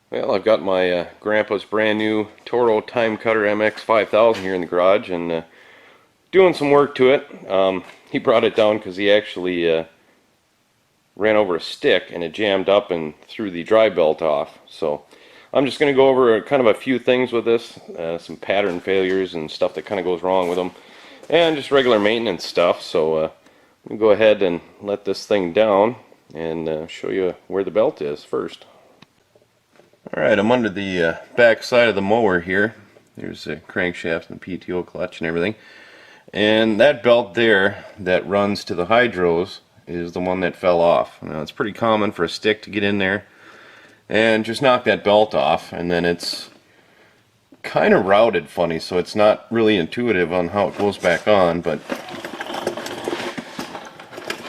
Well, I've got my grandpa's brand new Toro Cutter MX5000 here in the garage and doing some work to it. He brought it down because he actually ran over a stick and it jammed up and threw the drive belt off. So I'm just going to go over kind of a few things with this, some pattern failures and stuff that kind of goes wrong with them, and just regular maintenance stuff. So we'll go ahead and let this thing down and show you where the belt is first. Alright, I'm under the back side of the mower here. There's the crankshaft and the PTO clutch and everything. And that belt there that runs to the hydros is the one that fell off. Now, it's pretty common for a stick to get in there and just knock that belt off, and then it's kind of routed funny, so it's not really intuitive on how it goes back on. But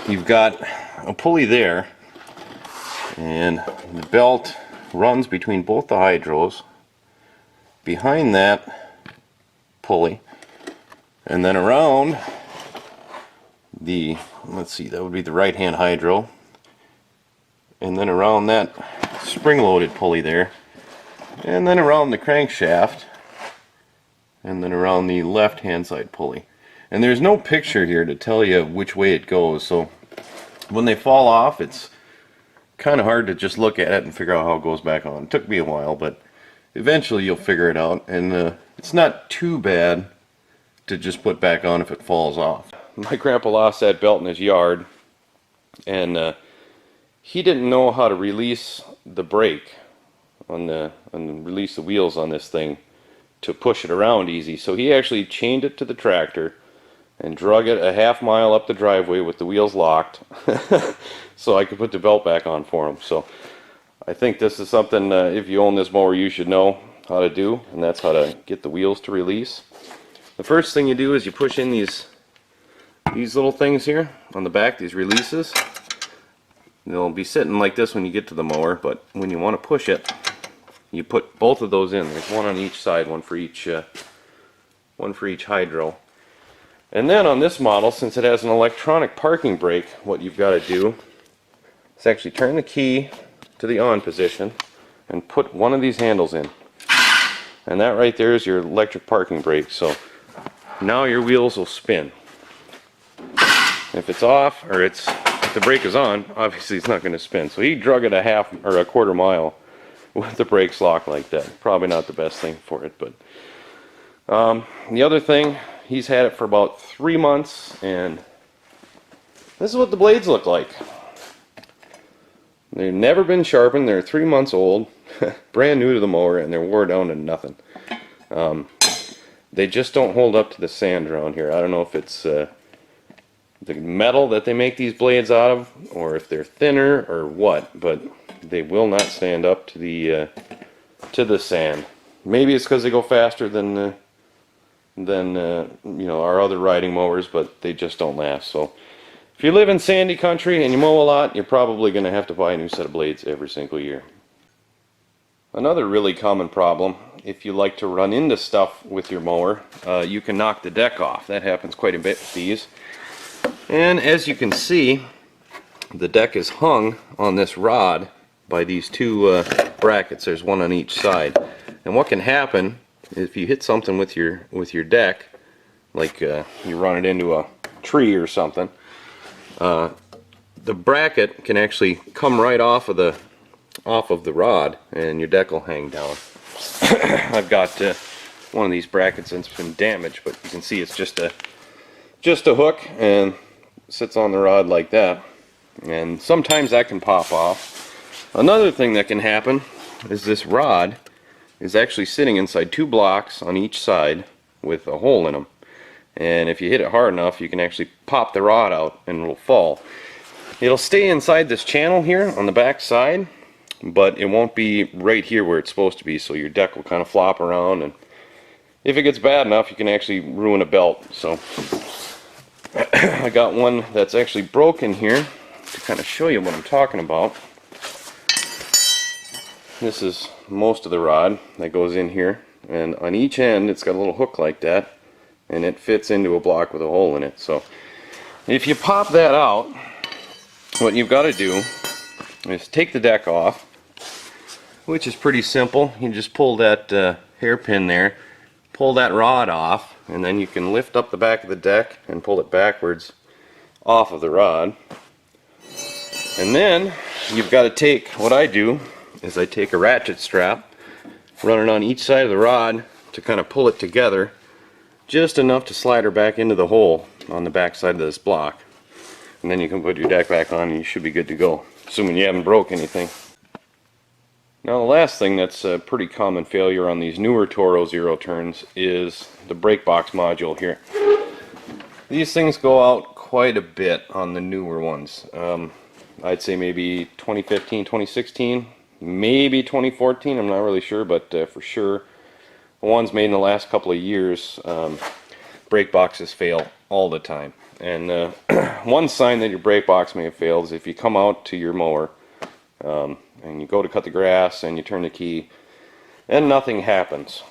you've got a pulley there, and the belt runs between both the hydros, behind that pulley, and then around the, let's see, that would be the right hand hydro, and then around that spring-loaded pulley there, and then around the crankshaft, and then around the left hand side pulley. And there's no picture here to tell you which way it goes, so when they fall off, it's kind of hard to just look at it and figure out how it goes back on. It took me a while, but eventually you'll figure it out, and it's not too bad to just put back on if it falls off. My grandpa lost that belt in his yard, and he didn't know how to release the brake and release the wheels on this thing to push it around easy. So he actually chained it to the tractor and drug it a half-mile up the driveway with the wheels locked so I could put the belt back on for him. So I think this is something, if you own this mower, you should know how to do, and that's how to get the wheels to release. The first thing you do is you push in these little things here on the back, these releases. They'll be sitting like this when you get to the mower, but when you want to push it, you put both of those in. There's one on each side, one for each hydro. And then on this model, since it has an electronic parking brake, what you've got to do is actually turn the key to the on position and put one of these handles in. And that right there is your electric parking brake. So now your wheels will spin. If it's off, or if the brake is on, obviously it's not going to spin. So he drug it a half or a quarter mile with the brakes locked like that. Probably not the best thing for it, but the other thing, he's had it for about 3 months, and this is what the blades look like. They've never been sharpened. They're 3 months old, brand new to the mower, and they're wore down to nothing. They just don't hold up to the sand around here. I don't know if it's the metal that they make these blades out of, or if they're thinner or what, but they will not stand up to the sand. Maybe it's because they go faster than you know, our other riding mowers, but they just don't last. So if you live in sandy country and you mow a lot, you're probably going to have to buy a new set of blades every single year. Another really common problem, if you like to run into stuff with your mower, you can knock the deck off. That happens quite a bit with these. And as you can see, the deck is hung on this rod by these two brackets. There's one on each side. And what can happen if you hit something with your deck, like you run it into a tree or something, the bracket can actually come right off of the rod, and your deck will hang down. I've got one of these brackets that's been damaged, but you can see it's just a hook and sits on the rod like that, and sometimes that can pop off. Another thing that can happen is this rod is actually sitting inside 2 blocks on each side with a hole in them, and if you hit it hard enough, you can actually pop the rod out and it will fall. It'll stay inside this channel here on the back side, but it won't be right here where it's supposed to be, so your deck will kind of flop around, and if it gets bad enough, you can actually ruin a belt. So I got one that's actually broken here to kind of show you what I'm talking about. This is most of the rod that goes in here, and on each end it's got a little hook like that, and it fits into a block with a hole in it. So if you pop that out, what you've got to do is take the deck off, which is pretty simple. You just pull that hairpin there, pull that rod off, and then you can lift up the back of the deck and pull it backwards off of the rod. And then you've got to take, what I do is I take a ratchet strap, run it on each side of the rod to kind of pull it together just enough to slide her back into the hole on the back side of this block. And then you can put your deck back on and you should be good to go, assuming you haven't broke anything. Now the last thing that's a pretty common failure on these newer Toro zero turns is the brake box module here. These things go out quite a bit on the newer ones. I'd say maybe 2015, 2016, maybe 2014, I'm not really sure, but for sure the ones made in the last couple of years, brake boxes fail all the time. And one sign that your brake box may have failed is if you come out to your mower and you go to cut the grass and you turn the key and nothing happens.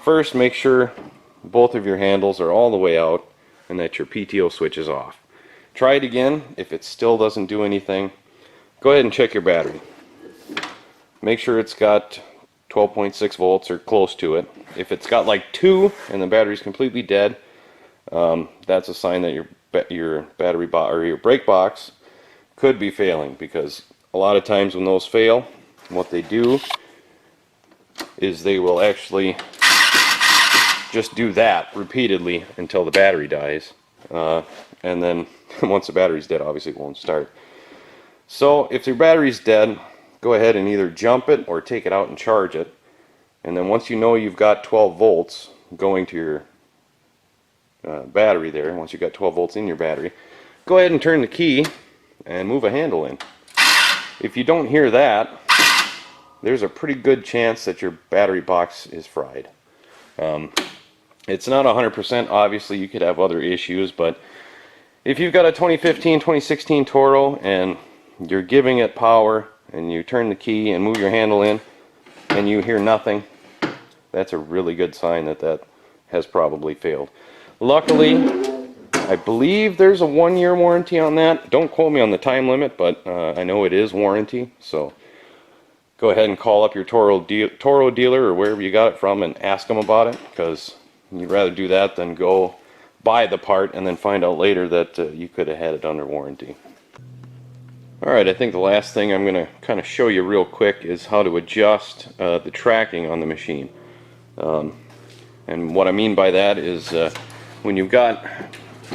First, make sure both of your handles are all the way out and that your PTO switch is off. Try it again. If it still doesn't do anything, go ahead and check your battery. Make sure it's got 12.6 volts or close to it. If it's got like 2 and the battery's completely dead, that's a sign that your battery or your brake box could be failing, because a lot of times when those fail, what they do is they will actually just do that repeatedly until the battery dies, and then once the battery's dead, obviously it won't start. So if your battery's dead, go ahead and either jump it or take it out and charge it, and then once you know you've got 12 volts going to your battery there, once you've got 12 volts in your battery, go ahead and turn the key and move a handle in. If you don't hear that, there's a pretty good chance that your battery box is fried. It's not 100%, obviously you could have other issues, but if you've got a 2015, 2016 Toro and you're giving it power and you turn the key and move your handle in and you hear nothing, that's a really good sign that that has probably failed. Luckily, I believe there's a 1-year warranty on that. Don't quote me on the time limit, but I know it is warranty, so go ahead and call up your Toro dealer or wherever you got it from and ask them about it, because you'd rather do that than go buy the part and then find out later that you could have had it under warranty. Alright, I think the last thing I'm going to kind of show you real quick is how to adjust the tracking on the machine. And what I mean by that is when you've got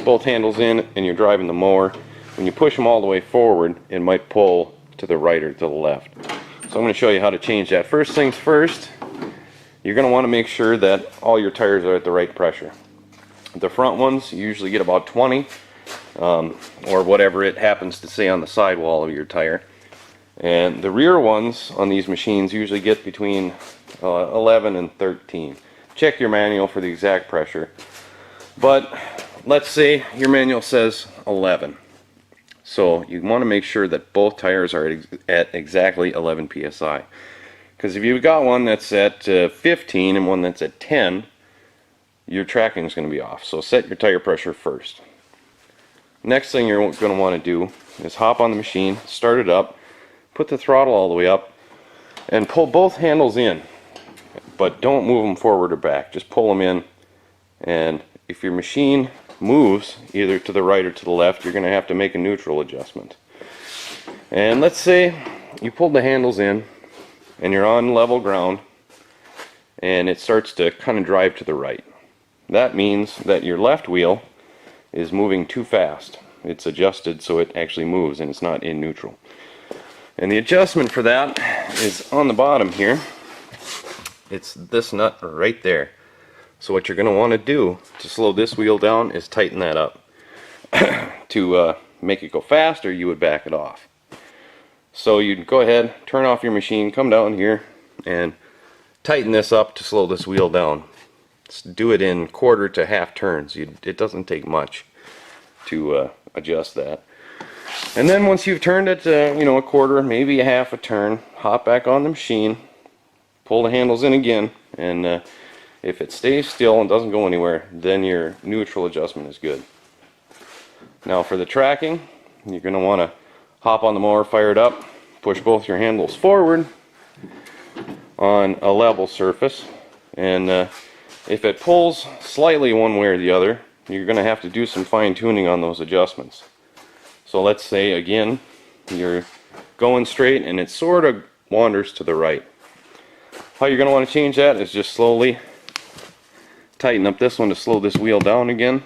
both handles in and you're driving the mower, when you push them all the way forward, it might pull to the right or to the left. So I'm going to show you how to change that. First things first, you're going to want to make sure that all your tires are at the right pressure. The front ones you usually get about 20, or whatever it happens to say on the sidewall of your tire. And the rear ones on these machines usually get between 11 and 13. Check your manual for the exact pressure. But let's say your manual says 11. So you want to make sure that both tires are at exactly 11 psi. Because if you've got one that's at 15 and one that's at 10, your tracking is going to be off. So set your tire pressure first. Next thing you're going to want to do is hop on the machine, start it up, put the throttle all the way up, and pull both handles in. But don't move them forward or back. Just pull them in. And if your machine moves either to the right or to the left, you're going to have to make a neutral adjustment. And let's say you pulled the handles in and you're on level ground and it starts to kind of drive to the right. That means that your left wheel is moving too fast. It's adjusted so it actually moves and it's not in neutral. And the adjustment for that is on the bottom here. It's this nut right there. So what you're going to want to do to slow this wheel down is tighten that up. To make it go faster, you would back it off. So you'd go ahead, turn off your machine, come down here, and tighten this up to slow this wheel down. Do it in quarter to half turns. It doesn't take much to adjust that. And then once you've turned it a quarter, maybe a half a turn, hop back on the machine, pull the handles in again, and if it stays still and doesn't go anywhere, then your neutral adjustment is good. Now for the tracking, you're going to want to hop on the mower, fire it up, push both your handles forward on a level surface, and if it pulls slightly one way or the other, you're going to have to do some fine-tuning on those adjustments. So let's say again you're going straight and it sort of wanders to the right. How you're going to want to change that is just slowly tighten up this one to slow this wheel down again,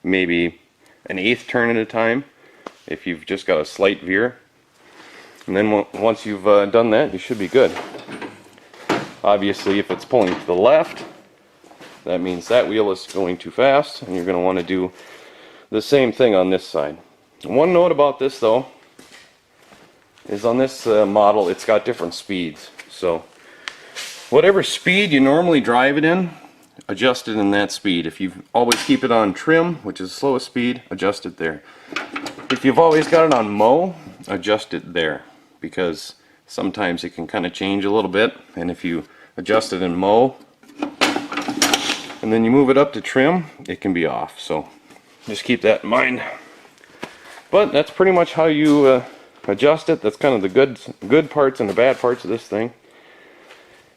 maybe an eighth turn at a time if you've just got a slight veer. And then once you've done that, you should be good. Obviously, if it's pulling to the left, that means that wheel is going too fast, and you're going to want to do the same thing on this side. One note about this though is on this model it's got different speeds. So whatever speed you normally drive it in, adjust it in that speed. If you always keep it on trim, which is the slowest speed, adjust it there. If you've always got it on mow, adjust it there, because sometimes it can kind of change a little bit, and if you adjust it in mow and then you move it up to trim, it can be off. So just keep that in mind. But that's pretty much how you adjust it. That's kind of the good parts and the bad parts of this thing.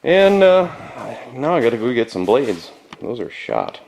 And now I gotta go get some blades. Those are shot.